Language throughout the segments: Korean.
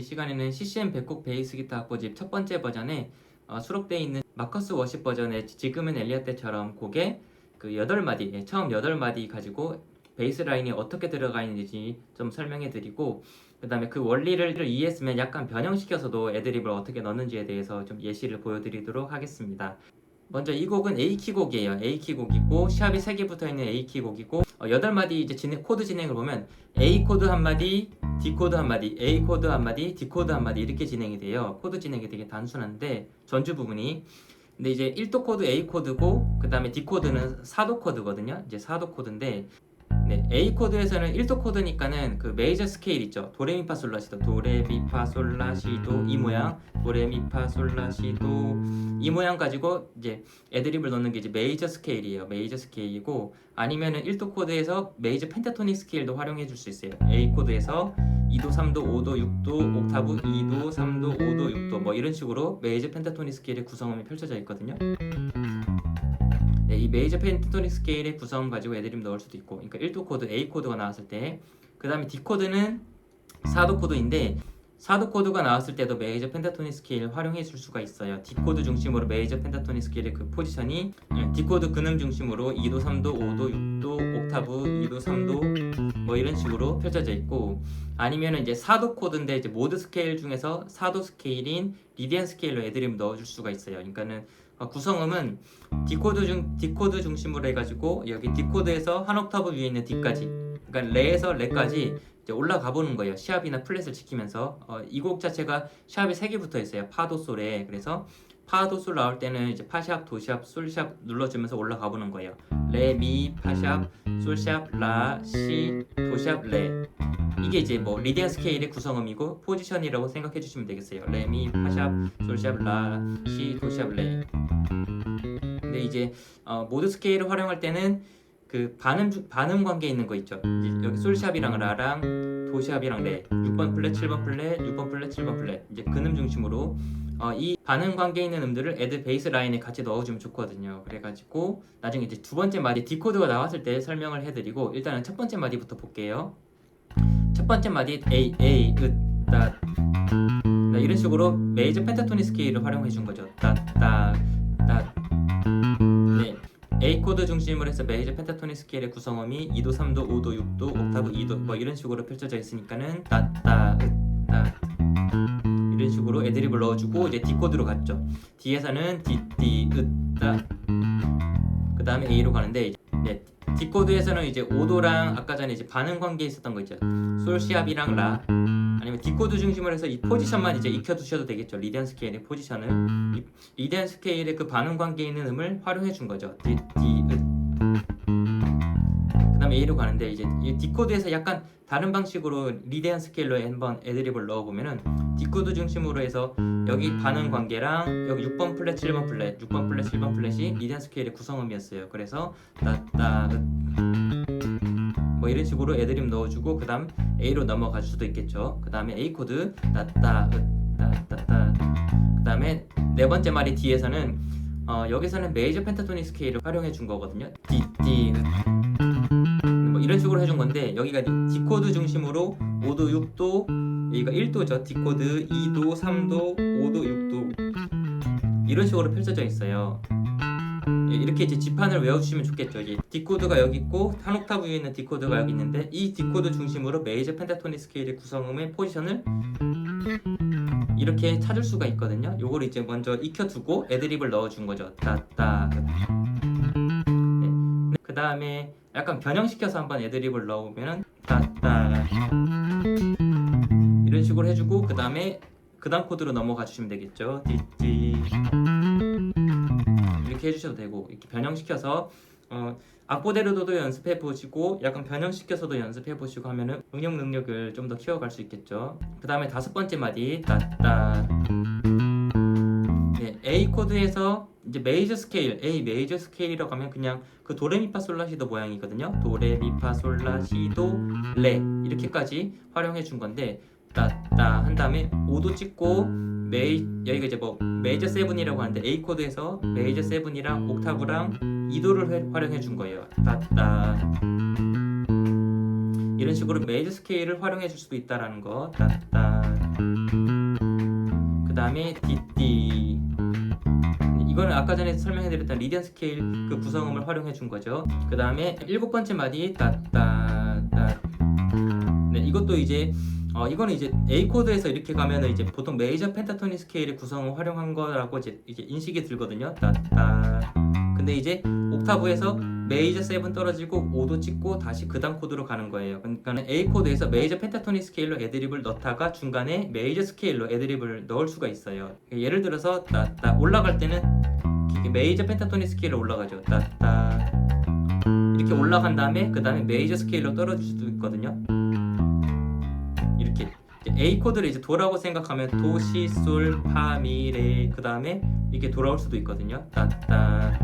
시간에는 CCM 백곡 베이스 기타 악보집 첫 번째 버전에 수록되어 있는 마커스 워십 버전의 지금은 엘리엇 때처럼 곡에 그 8마디, 처음 8마디 가지고 베이스 라인이 어떻게 들어가 있는지 좀 설명해 드리고, 그 다음에 그 원리를 이해했으면 약간 변형시켜서도 애드립을 어떻게 넣는지에 대해서 좀 예시를 보여드리도록 하겠습니다. 먼저 이 곡은 A키 곡이에요. A키 곡이고 샵이 3개 붙어있는 A키 곡이고 8마디 이제 코드 진행을 보면 A 코드 한 마디, D 코드 한 마디, A 코드 한 마디, D 코드 한 마디 이렇게 진행이 돼요. 코드 진행이 되게 단순한데 전주 부분이. 근데 이제 1도 코드 A 코드고 그 다음에 D 코드는 4도 코드거든요. 이제 4도 코드인데, 네, A 코드에서는 1도 코드니까는 그 메이저 스케일 있죠. 도레미파솔라시도, 도레미파솔라시도 이 모양, 도레미파솔라시도 이 모양 가지고 이제 애드립을 넣는 게 이제 메이저 스케일이에요. 메이저 스케일이고, 아니면은 1도 코드에서 메이저 펜타토닉 스케일도 활용해 줄 수 있어요. A 코드에서 2도, 3도, 5도, 6도, 옥타브 2도, 3도, 5도, 6도 뭐 이런 식으로 메이저 펜타토닉 스케일의 구성음이 펼쳐져 있거든요. 네, 이 메이저 펜타토닉 스케일의 구성음 가지고 애드립 넣을 수도 있고, 그러니까 1도 코드 A 코드가 나왔을 때, 그 다음에 D 코드는 4도 코드인데 4도 코드가 나왔을 때도 메이저 펜타토닉 스케일을 활용해 줄 수가 있어요. D 코드 중심으로 메이저 펜타토닉 스케일의 그 포지션이 D 코드 근음 중심으로 2도, 3도, 5도, 6도, 옥타브 2도, 3도 뭐 이런 식으로 펼쳐져 있고, 아니면은 이제 4도 코드인데 이제 모드 스케일 중에서 4도 스케일인 리디안 스케일로 애드립 넣어줄 수가 있어요. 그러니까는 구성음은 D 코드 중심으로 해가지고 여기 D 코드에서 한 옥타브 위에 있는 D까지, 그러니까 레에서 레까지 이제 올라가 보는 거예요. 시합이나 플랫을 지키면서. 이 곡 자체가 샵이 3개 붙어 있어요. 파도 솔에. 그래서 파도 솔 나올 때는 이제 파샵, 도샵, 솔샵 눌러주면서 올라가 보는 거예요. 레, 미, 파샵, 솔샵, 라, 시, 도샵, 레. 이게 이제 뭐 리디안 스케일의 구성음이고 포지션이라고 생각해 주시면 되겠어요. 레, 미, 파샵, 솔샵, 라, 시, 도샵, 레. 근데 이제 모드 스케일을 활용할 때는 그 반음 관계 있는 거 있죠. 여기 솔샵이랑 라랑 도샵이랑 레, 6번 플랫, 7번 플랫, 6번 플랫, 7번 플랫, 이제 근음 중심으로 이 반음 관계 있는 음들을 애드 베이스 라인에 같이 넣어주면 좋거든요. 그래가지고 나중에 이제 두 번째 마디 D 코드가 나왔을 때 설명을 해드리고, 일단은 첫 번째 마디부터 볼게요. 첫 번째 마디 A, 따 이런 식으로 메이저 펜타토닉 스케일을 활용해 준 거죠. 따. 네. A 코드 중심으로 해서 메이저 펜타토닉 스케일의 구성음이 2도, 3도, 5도, 6도, 옥타브 2도 뭐 이런 식으로 펼쳐져 있으니까는 따 이런 식으로 애드립을 넣어주고, 이제 D 코드로 갔죠. D에서는 D, 따. 그 다음에 A로 가는데, 네, D 코드에서는 이제 5도랑 아까 전에 이제 반응 관계 있었던 거 있죠. 솔 시합이랑 라, 아니면 D 코드 중심으로 해서 이 포지션만 이제 익혀두셔도 되겠죠. 리디안 스케일의 포지션을. 리디안 스케일의 그 반응 관계 있는 음을 활용해 준 거죠. D, 그 다음에 A로 가는데, 이제 이 D 코드에서 약간 다른 방식으로 리디안 스케일로 한번 애드립을 넣어보면은 D 코드 중심으로 해서 여기 반응 관계랑 여기 6번 플랫, 7번 플랫, 6번 플랫, 7번 플랫이 리디안 스케일의 구성음이었어요. 그래서 따 뭐 이런 식으로 애드립 넣어주고, 그 다음 A로 넘어갈 수도 있겠죠. 그 다음에 A 코드 따. 그 다음에 네 번째 말이 D에서는 여기서는 메이저 펜타토닉 스케일을 활용해 준 거거든요. D 뭐 이런 식으로 해준 건데, 여기가 D 코드 중심으로 5도, 6도, 여기가 1도죠. D 코드 2도, 3도, 5도, 6도 이런 식으로 펼쳐져 있어요. 이렇게 이제 지판을 외워주시면 좋겠죠. 이제 D 코드가 여기 있고 한 옥타브 위에 있는 D 코드가 여기 있는데, 이 D 코드 중심으로 메이저 펜타토닉 스케일의 구성음의 포지션을 이렇게 찾을 수가 있거든요. 요걸 이제 먼저 익혀두고 애드립을 넣어준 거죠. 따. 네. 그 다음에 약간 변형시켜서 한번 애드립을 넣으면은 따 이런 식으로 해주고, 그 다음에 그 다음 코드로 넘어가 주시면 되겠죠. D 이렇게 해주셔도 되고, 이렇게 변형시켜서 악보대로도 연습해 보시고 약간 변형시켜서도 연습해 보시고 하면은 응용 능력을 좀 더 키워갈 수 있겠죠. 그 다음에 다섯 번째 마디 따. 네, A 코드에서 이제 메이저 스케일, A 메이저 스케일이라고 하면 그냥 그 도레미파솔라시도 모양이거든요. 도레미파솔라시도 레 이렇게까지 활용해 준 건데, 따 한 다음에 5도 찍고, 여기가 이제 뭐 메이저 7이라고 하는데 A 코드에서 메이저 7이랑 옥타브랑 2도를 활용해 준 거예요. 따. 이런 식으로 메이저 스케일을 활용해 줄 수도 있다라는 거. 따따. 그 다음에 띠띠. 이거는 아까 전에 설명해드렸던 리디안 스케일 그 구성음을 활용해 준 거죠. 그 다음에 7번째 마디 따따따. 네, 이것도 이제 이거는 이제 A 코드에서 이렇게 가면은 이제 보통 메이저 펜타토닉 스케일의 구성을 활용한 거라고 이제 인식이 들거든요. 따따. 근데 이제 옥타브에서 메이저 7 떨어지고 5도 찍고 다시 그 다음 코드로 가는 거예요. 그러니까 A 코드에서 메이저 펜타토닉 스케일로 애드립을 넣다가 중간에 메이저 스케일로 애드립을 넣을 수가 있어요. 예를 들어서 따따 올라갈 때는 메이저 펜타토닉 스케일로 올라가죠. 따따 이렇게 올라간 다음에 그 다음에 메이저 스케일로 떨어질 수도 있거든요. 이렇게 A 코드를 이제 도라고 생각하면 도, 시, 솔, 파, 미, 레 그 다음에 이렇게 돌아올 수도 있거든요. 따따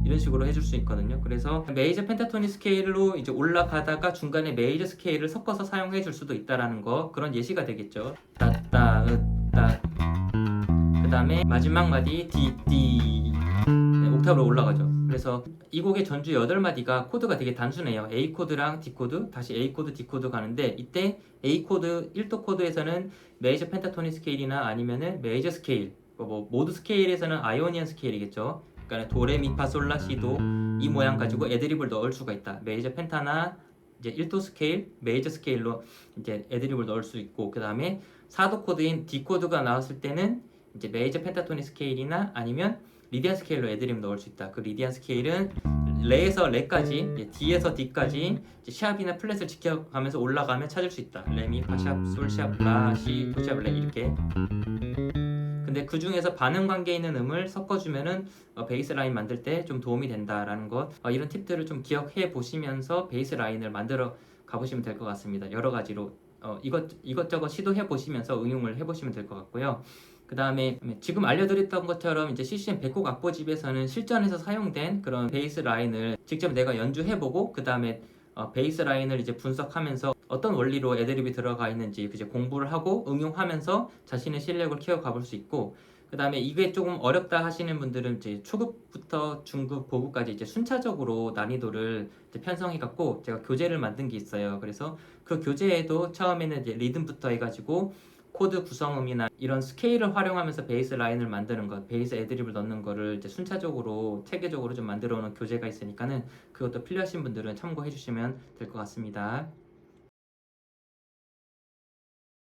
이런 식으로 해줄 수 있거든요. 그래서 메이저 펜타토닉 스케일로 이제 올라가다가 중간에 메이저 스케일을 섞어서 사용해 줄 수도 있다라는 거, 그런 예시가 되겠죠. 따따 따. 그 다음에 마지막 마디 디디. 네, 옥타브로 올라가죠. 그래서 이 곡의 전주 8마디가 코드가 되게 단순해요. A 코드랑 D 코드, 다시 A 코드, D 코드 가는데 이때 A 코드 1도 코드에서는 메이저 펜타토닉 스케일이나 아니면은 메이저 스케일, 뭐 모드 스케일에서는 아이오니안 스케일이겠죠. 그러니까 도레미파솔라시도 이 모양 가지고 애드립을 넣을 수가 있다. 메이저 펜타나 이제 1도 스케일, 메이저 스케일로 이제 애드립을 넣을 수 있고, 그 다음에 4도 코드인 D 코드가 나왔을 때는 이제 메이저 펜타토닉 스케일이나 아니면 리디안 스케일로 애드립 넣을 수 있다. 그 리디안 스케일은 레에서 레까지, D에서 D까지 샵이나 플랫을 지켜가면서 올라가면 찾을 수 있다. 레미, 파샵, 솔샵, 라, 시, 도샵, 레 이렇게. 근데 그 중에서 반응 관계 있는 음을 섞어주면은 베이스 라인 만들 때 좀 도움이 된다라는 것, 이런 팁들을 좀 기억해 보시면서 베이스 라인을 만들어 가보시면 될 것 같습니다. 여러 가지로 이것저것 시도해 보시면서 응용을 해 보시면 될 것 같고요. 그 다음에 지금 알려드렸던 것처럼 이제 CCM 100곡 악보집에서는 실전에서 사용된 그런 베이스 라인을 직접 내가 연주해보고 그 다음에 베이스 라인을 이제 분석하면서 어떤 원리로 애드립이 들어가 있는지 이제 공부를 하고 응용하면서 자신의 실력을 키워가볼 수 있고, 그 다음에 이게 조금 어렵다 하시는 분들은 이제 초급부터 중급, 고급까지 이제 순차적으로 난이도를 이제 편성해 갖고 제가 교재를 만든 게 있어요. 그래서 그 교재에도 처음에는 이제 리듬부터 해가지고 코드 구성음이나 이런 스케일을 활용하면서 베이스 라인을 만드는 것, 베이스 애드립을 넣는 거를 이제 순차적으로 체계적으로 좀 만들어 놓은 교재가 있으니까는 그것도 필요하신 분들은 참고해 주시면 될 것 같습니다.